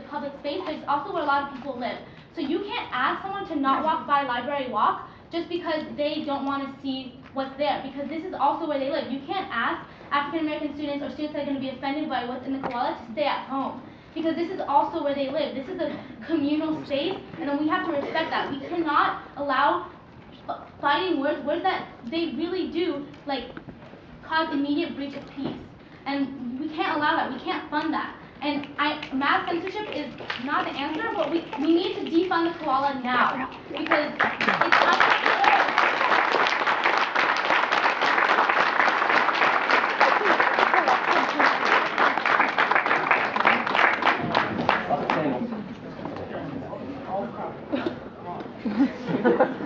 public space, but it's also where a lot of people live. So you can't ask someone to not walk by Library Walk just because they don't want to see what's there, because this is also where they live. You can't ask African American students or students that are going to be offended by what's in the Koala to stay at home, because this is also where they live. This is a communal space, and then we have to respect that. We cannot allow fighting words that they really do cause immediate breach of peace, and we can't allow that. We can't fund that. And mass censorship is not the answer, but we need to defund the Koala now, because it's not.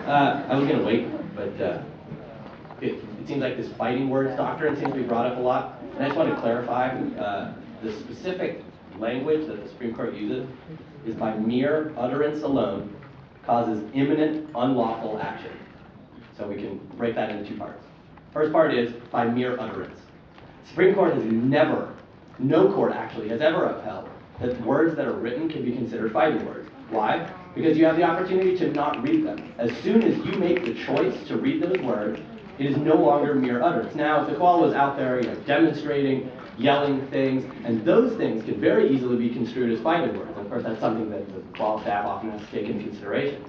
I was going to wait, but it seems like this fighting words doctrine seems to be brought up a lot. And I just want to clarify, the specific language that the Supreme Court uses is by mere utterance alone causes imminent unlawful action. So we can break that into two parts. First part is by mere utterance. Supreme Court has never, no court actually, has ever upheld that words that are written can be considered fighting words. Why? Because you have the opportunity to not read them. As soon as you make the choice to read those words, it is no longer mere utterance. Now, if the Koala was out there, demonstrating, yelling things, and those things can very easily be construed as fighting words. Of course, that's something that the Koala staff often has to take into consideration.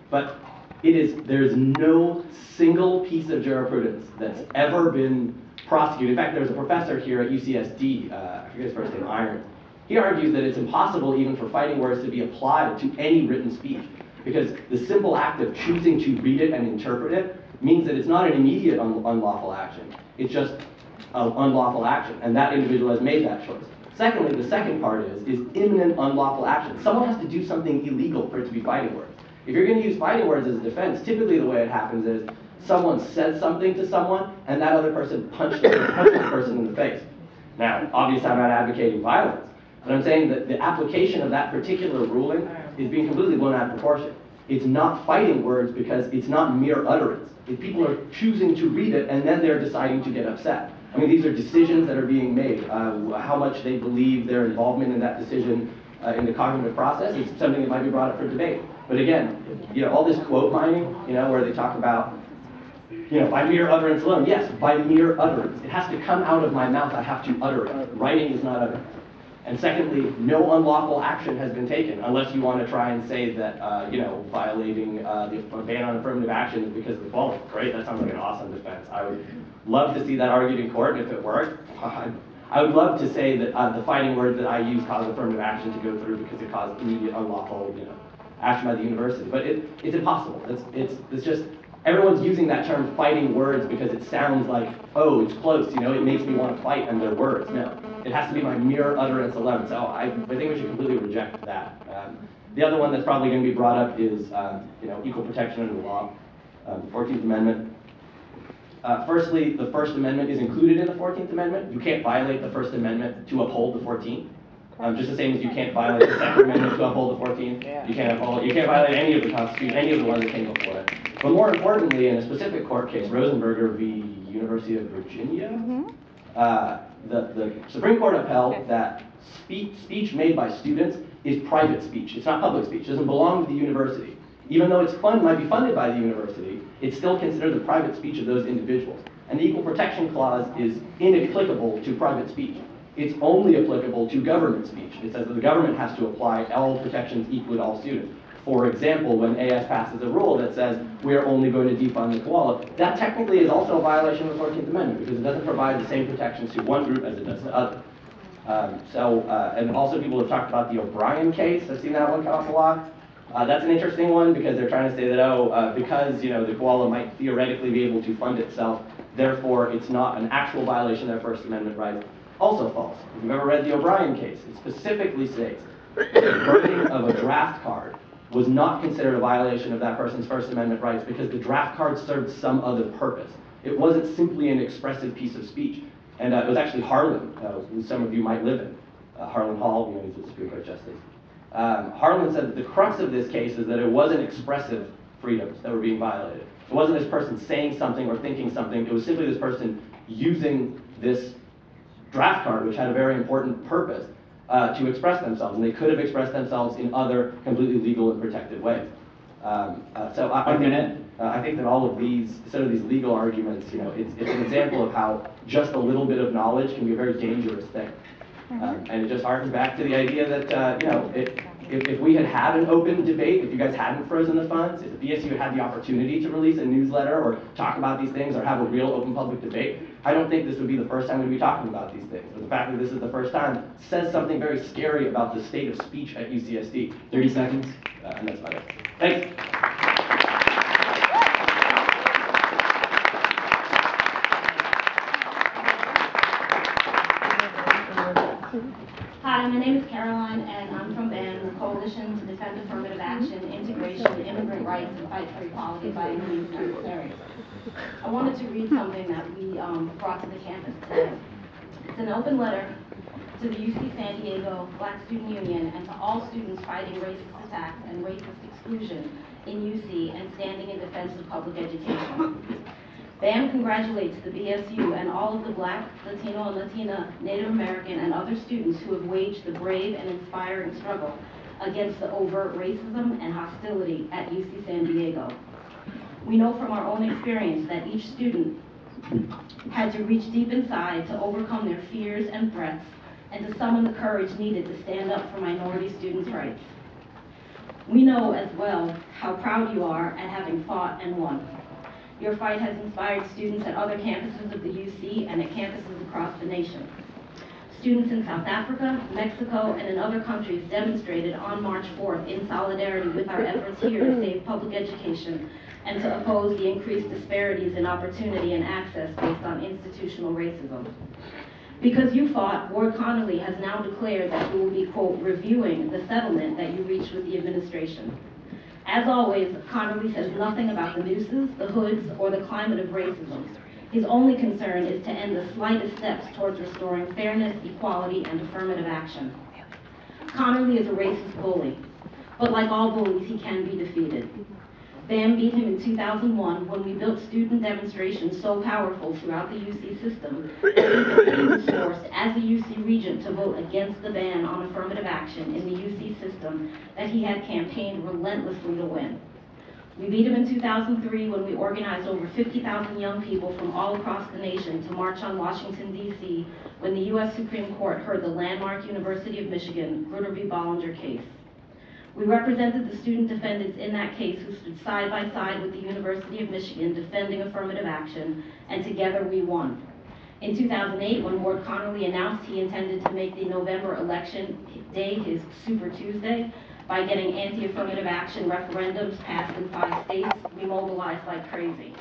But there is no single piece of jurisprudence that's ever been prosecuted. In fact, there's a professor here at UCSD, I forget his first name, Iron. He argues that it's impossible even for fighting words to be applied to any written speech, because the simple act of choosing to read it and interpret it means that it's not an immediate unlawful action. It's just an unlawful action, and that individual has made that choice. Secondly, the second part is imminent unlawful action. Someone has to do something illegal for it to be fighting words. If you're going to use fighting words as a defense, typically the way it happens is someone says something to someone, and that other person punches the person in the face. Now, obviously I'm not advocating violence, but I'm saying that the application of that particular ruling is being completely blown out of proportion. It's not fighting words because it's not mere utterance. If people are choosing to read it and then they're deciding to get upset. I mean, these are decisions that are being made. How much they believe their involvement in that decision in the cognitive process is something that might be brought up for debate. But again, all this quote mining, where they talk about, by mere utterance alone. Yes, by mere utterance. It has to come out of my mouth. I have to utter it. Writing is not utterance. And secondly, no unlawful action has been taken, unless you want to try and say that, violating the ban on affirmative action is because of the quality. Great, that sounds like an awesome defense. I would love to see that argued in court, and if it worked, I would love to say that the fighting words that I use cause affirmative action to go through because it caused immediate unlawful, action by the university. But it's impossible. It's just, everyone's using that term fighting words because it sounds like, oh, it's close, it makes me want to fight, and they're words. No. It has to be my mere utterance alone. So I think we should completely reject that. The other one that's probably going to be brought up is equal protection under the law, the 14th Amendment. Firstly, the First Amendment is included in the 14th Amendment. You can't violate the First Amendment to uphold the 14th. Just the same as you can't violate the Second Amendment to uphold the 14th. You can't violate any of the Constitution, any of the ones that came before it. But more importantly, in a specific court case, Rosenberger v. University of Virginia, the Supreme Court upheld that speech made by students is private speech. It's not public speech. It doesn't belong to the university. Even though might be funded by the university, it's still considered the private speech of those individuals. And the Equal Protection Clause is inapplicable to private speech. It's only applicable to government speech. It says that the government has to apply all protections equal to all students. For example, when AS passes a rule that says we're only going to defund the Koala, that technically is also a violation of the 14th Amendment because it doesn't provide the same protections to one group as it does to others. And also people have talked about the O'Brien case. I've seen that one come up a lot. That's an interesting one because they're trying to say that, because the Koala might theoretically be able to fund itself, therefore it's not an actual violation of their First Amendment rights. Also false. If you've ever read the O'Brien case, it specifically states that the burning of a draft card was not considered a violation of that person's First Amendment rights because the draft card served some other purpose. It wasn't simply an expressive piece of speech. And it was actually Harlan, who some of you might live in. Harlan Hall, he's a Supreme Court justice. Harlan said that the crux of this case is that it wasn't expressive freedoms that were being violated. It wasn't this person saying something or thinking something. It was simply this person using this draft card, which had a very important purpose. to express themselves, and they could have expressed themselves in other completely legal and protected ways. So I think that all of these, sort of these legal arguments, you know, it's an example of how just a little bit of knowledge can be a very dangerous thing. And it just harkens back to the idea that, you know, if we had an open debate, if you guys hadn't frozen the funds, if the BSU had the opportunity to release a newsletter or talk about these things or have a real open public debate, I don't think this would be the first time we'd be talking about these things. But the fact that this is the first time says something very scary about the state of speech at UCSD. 30 seconds. And that's about it. Thanks. Hi, my name is Caroline, and I'm from BAMN, the Coalition to Defend Affirmative Action, Integration, Immigrant Rights, and Fight for Equality by Any Means Necessary. I wanted to read something that we brought to the campus today. It's an open letter to the UC San Diego Black Student Union and to all students fighting racist attacks and racist exclusion in UC and standing in defense of public education. BAM congratulates the BSU and all of the Black, Latino, and Latina, Native American, and other students who have waged the brave and inspiring struggle against the overt racism and hostility at UC San Diego. We know from our own experience that each student had to reach deep inside to overcome their fears and threats and to summon the courage needed to stand up for minority students' rights. We know as well how proud you are at having fought and won. Your fight has inspired students at other campuses of the UC and at campuses across the nation. Students in South Africa, Mexico, and in other countries demonstrated on March 4th in solidarity with our efforts here to save public education and to oppose the increased disparities in opportunity and access based on institutional racism. Because you fought, Ward Connolly has now declared that he will be, quote, reviewing the settlement that you reached with the administration. As always, Connolly says nothing about the nooses, the hoods, or the climate of racism. His only concern is to end the slightest steps towards restoring fairness, equality, and affirmative action. Connolly is a racist bully, but like all bullies, he can be defeated. BAM beat him in 2001 when we built student demonstrations so powerful throughout the UC system that he was forced as a UC regent to vote against the ban on affirmative action in the UC system that he had campaigned relentlessly to win. We beat him in 2003 when we organized over 50,000 young people from all across the nation to march on Washington, D.C. when the U.S. Supreme Court heard the landmark University of Michigan Grutter v. Bollinger case. We represented the student defendants in that case who stood side by side with the University of Michigan defending affirmative action, and together we won. In 2008, when Ward Connolly announced he intended to make the November election day his Super Tuesday by getting anti-affirmative action referendums passed in 5 states, we mobilized like crazy.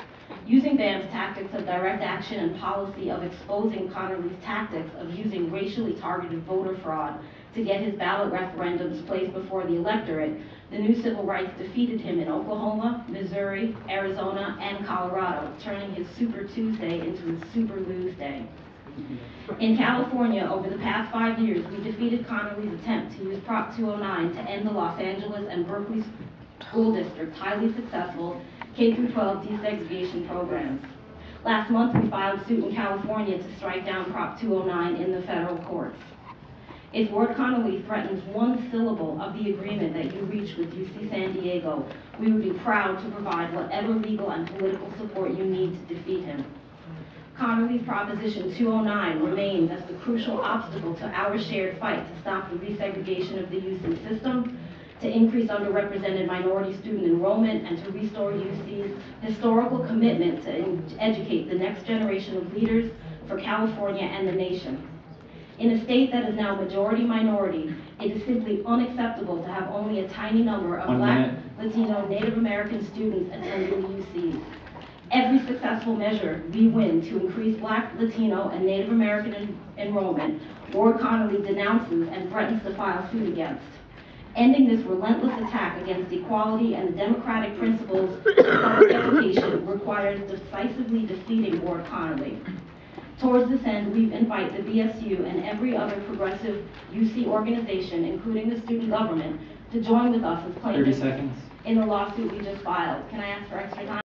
Using BAM's tactics of direct action and policy of exposing Connolly's tactics of using racially targeted voter fraud to get his ballot referendums placed before the electorate, the new civil rights defeated him in Oklahoma, Missouri, Arizona, and Colorado, turning his Super Tuesday into his Super Lose Day. In California, over the past 5 years, we defeated Connolly's attempt to use Prop 209 to end the Los Angeles and Berkeley school district's highly successful K-12 desegregation programs. Last month, we filed suit in California to strike down Prop 209 in the federal courts. If Ward Connolly threatens one syllable of the agreement that you reached with UC San Diego, we would be proud to provide whatever legal and political support you need to defeat him. Connolly's Proposition 209 remains as the crucial obstacle to our shared fight to stop the resegregation of the UC system, to increase underrepresented minority student enrollment, and to restore UC's historical commitment to educate the next generation of leaders for California and the nation. In a state that is now majority minority, it is simply unacceptable to have only a tiny number of Black, Latino, Native American students attending the UCs. Every successful measure we win to increase Black, Latino, and Native American enrollment, Ward Connolly denounces and threatens to file suit against. Ending this relentless attack against equality and the democratic principles of public education requires decisively defeating Ward Connolly. Towards this end, we invite the BSU and every other progressive UC organization, including the student government, to join with us as plaintiffs in the lawsuit we just filed. Can I ask for extra time?